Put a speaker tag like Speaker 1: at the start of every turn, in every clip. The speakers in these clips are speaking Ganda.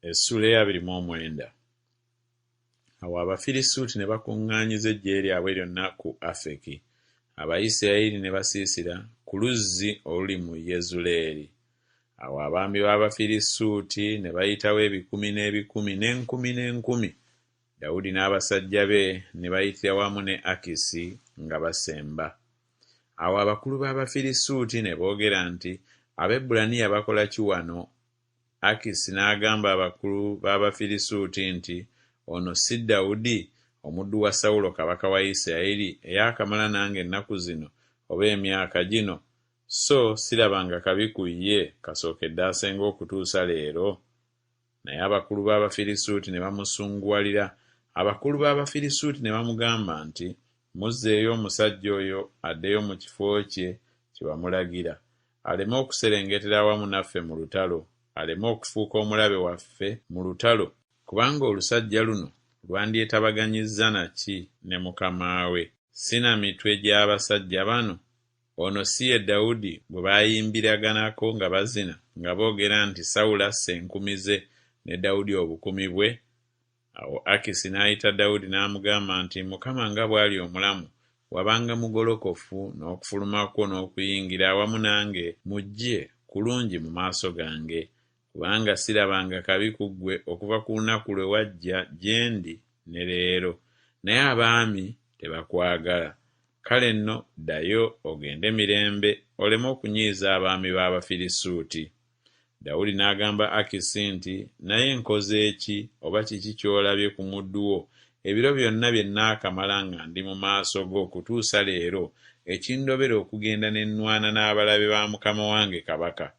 Speaker 1: Essuula eya 29. Awo Abafirisuuti ne bakuŋŋaanyiza eggye lyabwe lyonna ku Afeki. Abayisirayiri ne basiisira ku luzzi oluli mu Yezuleeri. Awo abaami b'Abafirisuuti ne bayitawo ebikumi n'ebikumi n'enkumi n'enkumi. Dawudi n'abasajja be ne bayitira wamu ne Akisi nga basemba. Awo abakulu b'Abafirisuuti ne boogera nti, Abaebbulaniya bakola ki wano? Akisi n'agamba abakulu b'Abafirisuuti nti, ono si Dawudi omuddu wa Sawulo kabaka wa Isirayiri eyaakamala nange ennaku zino oba emyaka gino, so sirabanga kabi ku ye kasookedde asenga okutuusa leero? Naye abakulu b'Abafirisuuti ne bamusunguwalira. Abakulu b'Abafirisuuti ne bamugamba nti, muzzeeyo omusajja oyo addeyo mu kifo kye kye bamulagira, aleme okuserengetera awamu naffe mu lutalo, aleme okufuuka omulabe waffe mu lutalo, kubanga olusajja luno lwandyetabaganyizza naki ne mukama we, si na mitwe gy'abasajja bano? Ono si ye Dawudi bwe baayimbiraganako nga bazina, nga boogera nti Sawulo asse enkumi ze ne Dawudi obukumi bwe? Awo Akisi n'ayita Dawudi n'amugamba nti, Mukama nga bw'ali omulamu, wabanga mugolokofu n'okufuluma kwo n'okuyingira awamu nange mu ggye kulungi mu maaso gange, kubanga sirabanga kabi ku ggwe okuva ku lunaku lwe wajja gye ndi ne leero. Naye abaami tebakwagala. Kale nno ddayo ogende mirembe, oleme okunyiiza abaami b'Abafirisuuti. Dawudi n'agamba Akisi nti, naye nkoze ki oba kiki ky'olabye ku muddu wo ebiro byonna bye nnaakamala nga ndi mu maaso go okutuusa leero, ekindobera okugenda ne nnwana n'abalabe ba mukama wange kabaka?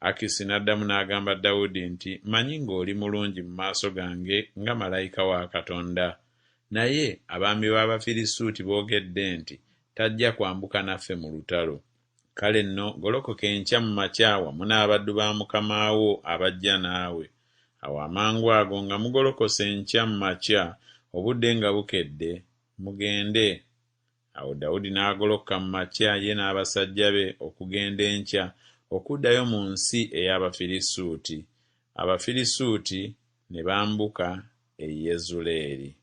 Speaker 1: Akisi n'addamu n'agamba Dawudi nti, manyi ng'oli mulungi mu maaso gange nga malayika wa Katonda. Naye abaami b'Abafirisuuti boogedde nti, tajja kwambuka naffe mu lutalo. Kale nno golokoka enkya mu makya wamu n'abaddu ba mukama wo abajja naawe. Awo amangu ago nga mugolokose enkya mu makya, obudde nga bukedde, mugende. Awo Dawudi n'agolokoka mu makya ye n'abasajja be okugenda enkya okuddayo mu nsi ey'Abafirisuuti. Abafirisuuti ne bambuka e Yezuleeri.